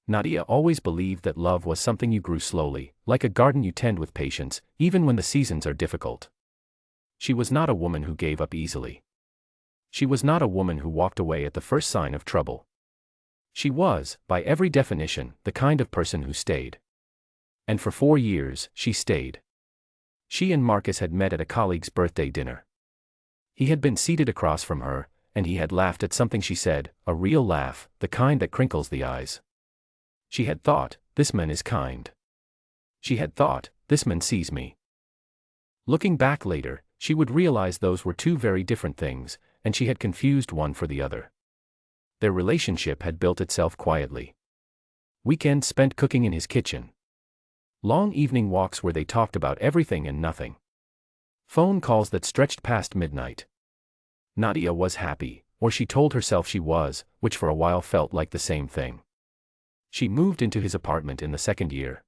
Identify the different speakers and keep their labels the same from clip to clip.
Speaker 1: Nadia always believed that love was something you grew slowly, like a garden you tend with patience, even when the seasons are difficult. She was not a woman who gave up easily. She was not a woman who walked away at the first sign of trouble. She was, by every definition, the kind of person who stayed. And for 4 years, she stayed. She and Marcus had met at a colleague's birthday dinner. He had been seated across from her, and he had laughed at something she said, a real laugh, the kind that crinkles the eyes. She had thought, this man is kind. She had thought, this man sees me. Looking back later, she would realize those were two very different things, and she had confused one for the other. Their relationship had built itself quietly. Weekends spent cooking in his kitchen. Long evening walks where they talked about everything and nothing. Phone calls that stretched past midnight. Nadia was happy, or she told herself she was, which for a while felt like the same thing. She moved into his apartment in the second year.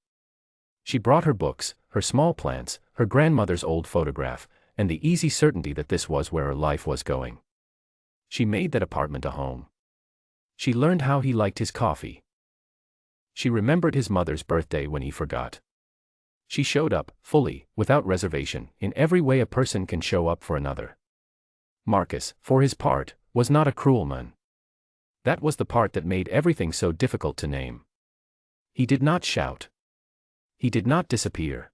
Speaker 1: She brought her books, her small plants, her grandmother's old photograph, and the easy certainty that this was where her life was going. She made that apartment a home. She learned how he liked his coffee. She remembered his mother's birthday when he forgot. She showed up, fully, without reservation, in every way a person can show up for another. Marcus, for his part, was not a cruel man. That was the part that made everything so difficult to name. He did not shout. He did not disappear.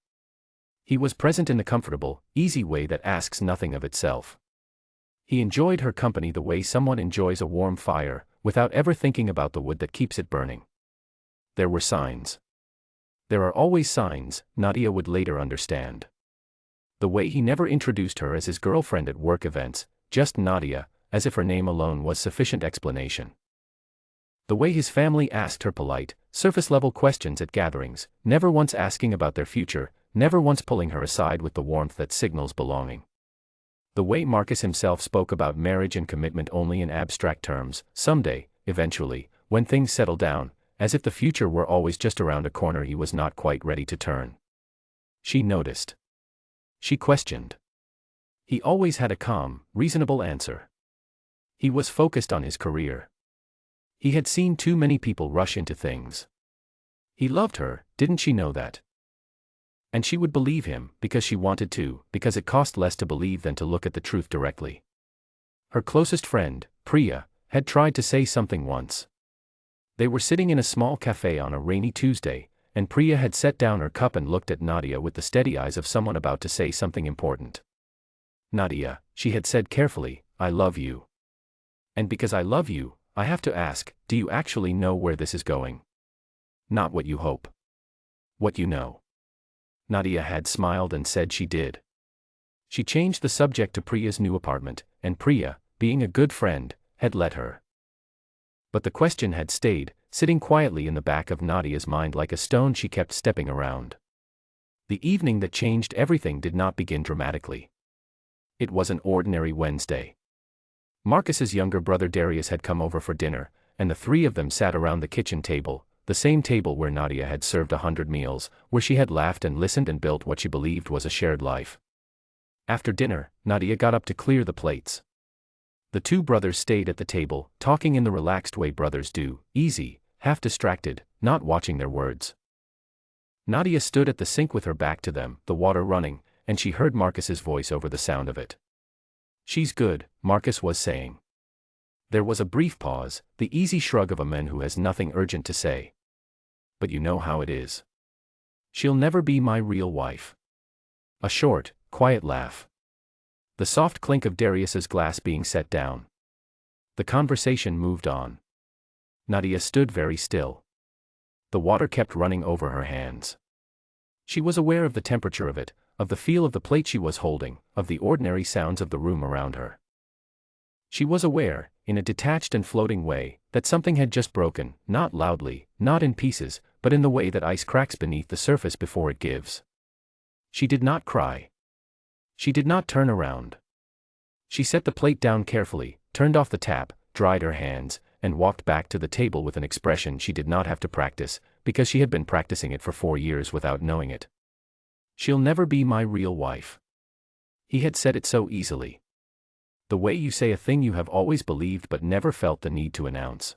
Speaker 1: He was present in the comfortable, easy way that asks nothing of itself. He enjoyed her company the way someone enjoys a warm fire, without ever thinking about the wood that keeps it burning. There were signs. There are always signs, Nadia would later understand. The way he never introduced her as his girlfriend at work events, just Nadia, as if her name alone was sufficient explanation. The way his family asked her polite, surface-level questions at gatherings, never once asking about their future, never once pulling her aside with the warmth that signals belonging. The way Marcus himself spoke about marriage and commitment only in abstract terms, someday, eventually, when things settle down, as if the future were always just around a corner he was not quite ready to turn. She noticed. She questioned. He always had a calm, reasonable answer. He was focused on his career. He had seen too many people rush into things. He loved her, didn't she know that? And she would believe him, because she wanted to, because it cost less to believe than to look at the truth directly. Her closest friend, Priya, had tried to say something once. They were sitting in a small cafe on a rainy Tuesday, and Priya had set down her cup and looked at Nadia with the steady eyes of someone about to say something important. Nadia, she had said carefully, I love you. And because I love you, I have to ask, do you actually know where this is going? Not what you hope. What you know. Nadia had smiled and said she did. She changed the subject to Priya's new apartment, and Priya, being a good friend, had let her. But the question had stayed, sitting quietly in the back of Nadia's mind like a stone she kept stepping around. The evening that changed everything did not begin dramatically. It was an ordinary Wednesday. Marcus's younger brother Darius had come over for dinner, and the three of them sat around the kitchen table, the same table where Nadia had served 100 meals, where she had laughed and listened and built what she believed was a shared life. After dinner, Nadia got up to clear the plates. The two brothers stayed at the table, talking in the relaxed way brothers do, easy, half distracted, not watching their words. Nadia stood at the sink with her back to them, the water running, and she heard Marcus's voice over the sound of it. She's good, Marcus was saying. There was a brief pause, the easy shrug of a man who has nothing urgent to say. But you know how it is. She'll never be my real wife. A short, quiet laugh. The soft clink of Darius's glass being set down. The conversation moved on. Nadia stood very still. The water kept running over her hands. She was aware of the temperature of it, of the feel of the plate she was holding, of the ordinary sounds of the room around her. She was aware, in a detached and floating way, that something had just broken, not loudly, not in pieces, but in the way that ice cracks beneath the surface before it gives. She did not cry. She did not turn around. She set the plate down carefully, turned off the tap, dried her hands, and walked back to the table with an expression she did not have to practice, because she had been practicing it for 4 years without knowing it. She'll never be my real wife. He had said it so easily. The way you say a thing you have always believed but never felt the need to announce.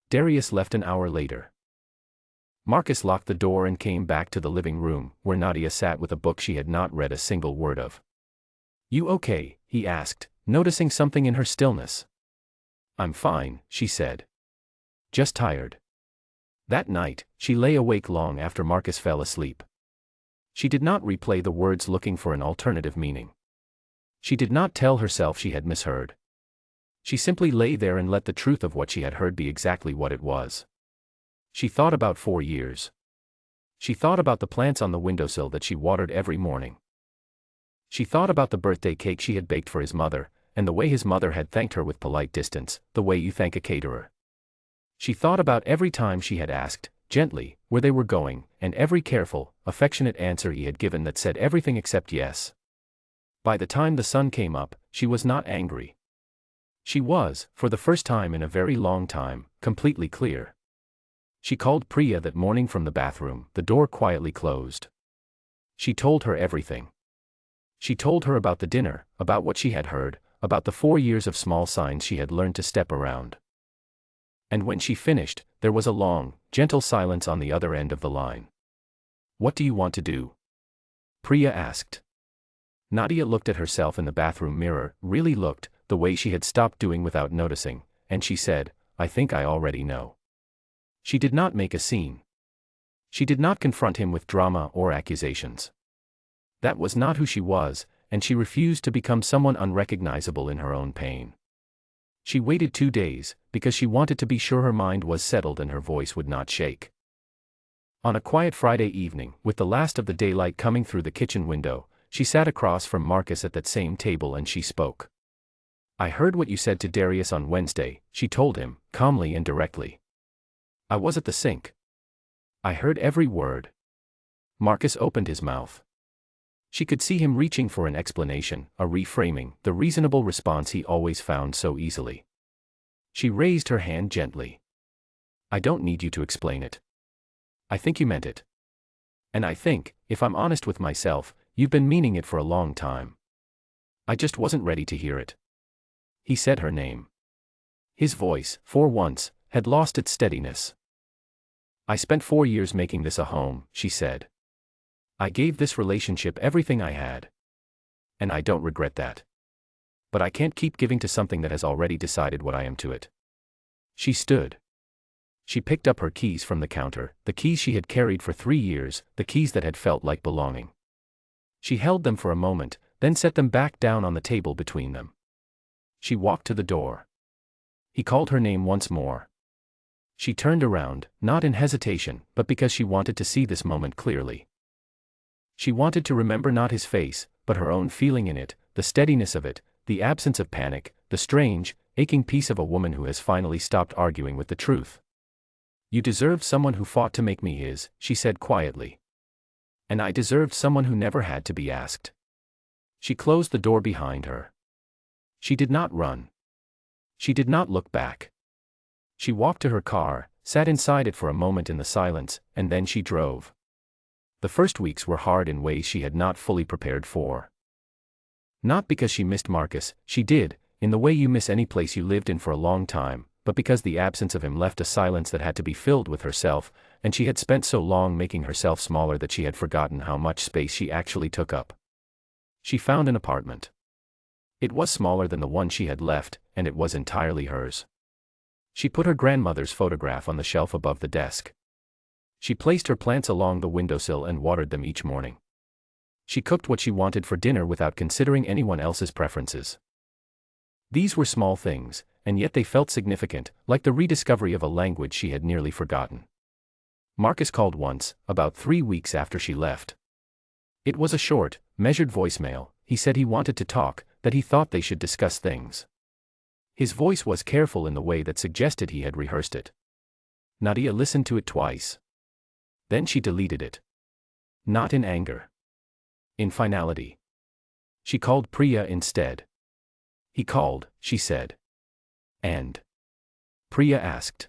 Speaker 1: Darius left an hour later. Marcus locked the door and came back to the living room, where Nadia sat with a book she had not read a single word of. "You okay?" he asked, noticing something in her stillness. "I'm fine," she said. "Just tired." That night, she lay awake long after Marcus fell asleep. She did not replay the words looking for an alternative meaning. She did not tell herself she had misheard. She simply lay there and let the truth of what she had heard be exactly what it was. She thought about 4 years. She thought about the plants on the windowsill that she watered every morning. She thought about the birthday cake she had baked for his mother, and the way his mother had thanked her with polite distance, the way you thank a caterer. She thought about every time she had asked, gently, where they were going, and every careful, affectionate answer he had given that said everything except yes. By the time the sun came up, she was not angry. She was, for the first time in a very long time, completely clear. She called Priya that morning from the bathroom, the door quietly closed. She told her everything. She told her about the dinner, about what she had heard, about the 4 years of small signs she had learned to step around. And when she finished, there was a long, gentle silence on the other end of the line. "What do you want to do?" Priya asked. Nadia looked at herself in the bathroom mirror, really looked, the way she had stopped doing without noticing, and she said, "I think I already know." She did not make a scene. She did not confront him with drama or accusations. That was not who she was, and she refused to become someone unrecognizable in her own pain. She waited 2 days, because she wanted to be sure her mind was settled and her voice would not shake. On a quiet Friday evening, with the last of the daylight coming through the kitchen window, she sat across from Marcus at that same table and she spoke. "I heard what you said to Darius on Wednesday," she told him, calmly and directly. "I was at the sink. I heard every word." Marcus opened his mouth. She could see him reaching for an explanation, a reframing, the reasonable response he always found so easily. She raised her hand gently. "I don't need you to explain it. I think you meant it. And I think, if I'm honest with myself, you've been meaning it for a long time. I just wasn't ready to hear it." He said her name. His voice, for once, had lost its steadiness. "I spent 4 years making this a home," she said. "I gave this relationship everything I had. And I don't regret that. But I can't keep giving to something that has already decided what I am to it." She stood. She picked up her keys from the counter, the keys she had carried for 3 years, the keys that had felt like belonging. She held them for a moment, then set them back down on the table between them. She walked to the door. He called her name once more. She turned around, not in hesitation, but because she wanted to see this moment clearly. She wanted to remember not his face, but her own feeling in it, the steadiness of it, the absence of panic, the strange, aching peace of a woman who has finally stopped arguing with the truth. "You deserved someone who fought to make me his," she said quietly. "And I deserved someone who never had to be asked." She closed the door behind her. She did not run. She did not look back. She walked to her car, sat inside it for a moment in the silence, and then she drove. The first weeks were hard in ways she had not fully prepared for. Not because she missed Marcus, she did, in the way you miss any place you lived in for a long time, but because the absence of him left a silence that had to be filled with herself, and she had spent so long making herself smaller that she had forgotten how much space she actually took up. She found an apartment. It was smaller than the one she had left, and it was entirely hers. She put her grandmother's photograph on the shelf above the desk. She placed her plants along the windowsill and watered them each morning. She cooked what she wanted for dinner without considering anyone else's preferences. These were small things, and yet they felt significant, like the rediscovery of a language she had nearly forgotten. Marcus called once, about 3 weeks after she left. It was a short, measured voicemail. He said he wanted to talk, that he thought they should discuss things. His voice was careful in the way that suggested he had rehearsed it. Nadia listened to it twice. Then she deleted it. Not in anger. In finality. She called Priya instead. "He called," she said. "And?" Priya asked.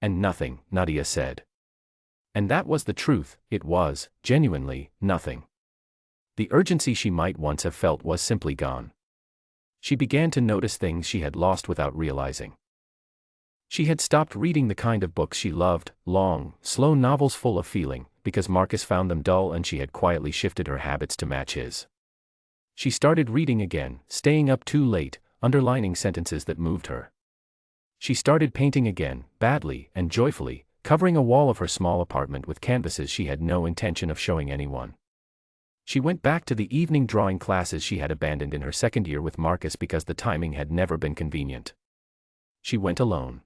Speaker 1: "And nothing," Nadia said. And that was the truth, it was, genuinely, nothing. The urgency she might once have felt was simply gone. She began to notice things she had lost without realizing. She had stopped reading the kind of books she loved, long, slow novels full of feeling, because Marcus found them dull, and she had quietly shifted her habits to match his. She started reading again, staying up too late, underlining sentences that moved her. She started painting again, badly and joyfully, covering a wall of her small apartment with canvases she had no intention of showing anyone. She went back to the evening drawing classes she had abandoned in her second year with Marcus because the timing had never been convenient. She went alone.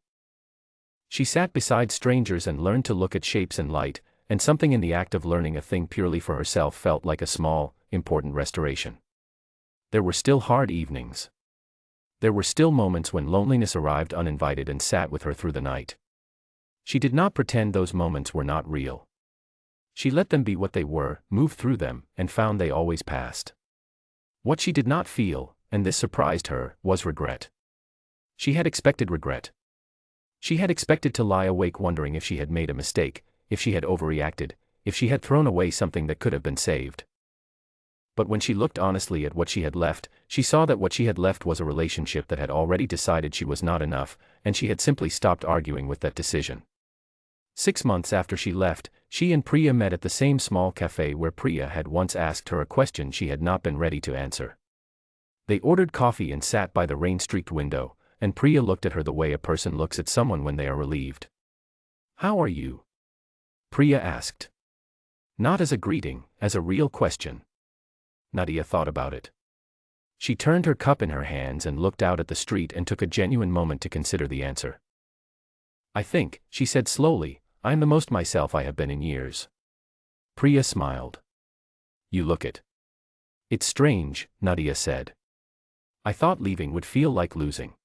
Speaker 1: She sat beside strangers and learned to look at shapes and light, and something in the act of learning a thing purely for herself felt like a small, important restoration. There were still hard evenings. There were still moments when loneliness arrived uninvited and sat with her through the night. She did not pretend those moments were not real. She let them be what they were, moved through them, and found they always passed. What she did not feel, and this surprised her, was regret. She had expected regret. She had expected to lie awake wondering if she had made a mistake, if she had overreacted, if she had thrown away something that could have been saved. But when she looked honestly at what she had left, she saw that what she had left was a relationship that had already decided she was not enough, and she had simply stopped arguing with that decision. 6 months after she left, she and Priya met at the same small cafe where Priya had once asked her a question she had not been ready to answer. They ordered coffee and sat by the rain-streaked window, and Priya looked at her the way a person looks at someone when they are relieved. "How are you?" Priya asked. Not as a greeting, as a real question. Nadia thought about it. She turned her cup in her hands and looked out at the street and took a genuine moment to consider the answer. "I think," she said slowly, "I am the most myself I have been in years." Priya smiled. "You look it." "It's strange," Nadia said. "I thought leaving would feel like losing.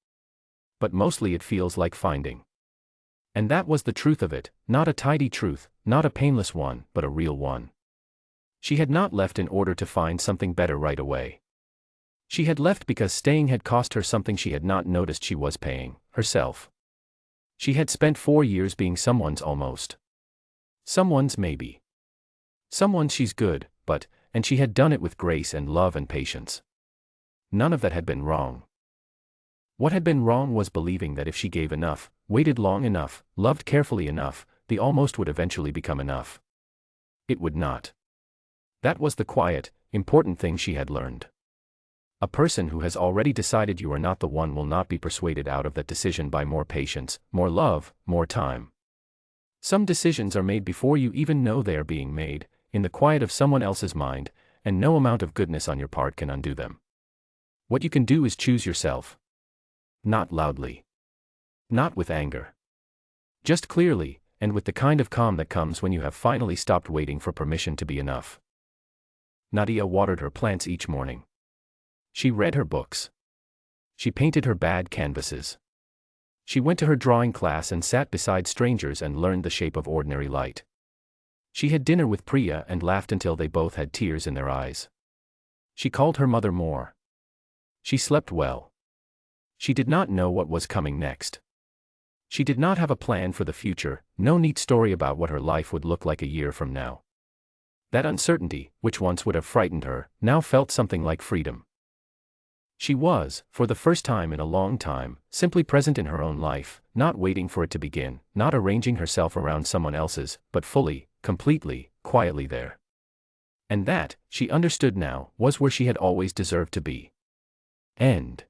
Speaker 1: But mostly it feels like finding." And that was the truth of it, not a tidy truth, not a painless one, but a real one. She had not left in order to find something better right away. She had left because staying had cost her something she had not noticed she was paying, herself. She had spent 4 years being someone's almost. Someone's maybe. Someone's she's good, but, and she had done it with grace and love and patience. None of that had been wrong. What had been wrong was believing that if she gave enough, waited long enough, loved carefully enough, the almost would eventually become enough. It would not. That was the quiet, important thing she had learned. A person who has already decided you are not the one will not be persuaded out of that decision by more patience, more love, more time. Some decisions are made before you even know they are being made, in the quiet of someone else's mind, and no amount of goodness on your part can undo them. What you can do is choose yourself. Not loudly. Not with anger. Just clearly, and with the kind of calm that comes when you have finally stopped waiting for permission to be enough. Nadia watered her plants each morning. She read her books. She painted her bad canvases. She went to her drawing class and sat beside strangers and learned the shape of ordinary light. She had dinner with Priya and laughed until they both had tears in their eyes. She called her mother more. She slept well. She did not know what was coming next. She did not have a plan for the future, no neat story about what her life would look like a year from now. That uncertainty, which once would have frightened her, now felt something like freedom. She was, for the first time in a long time, simply present in her own life, not waiting for it to begin, not arranging herself around someone else's, but fully, completely, quietly there. And that, she understood now, was where she had always deserved to be. End.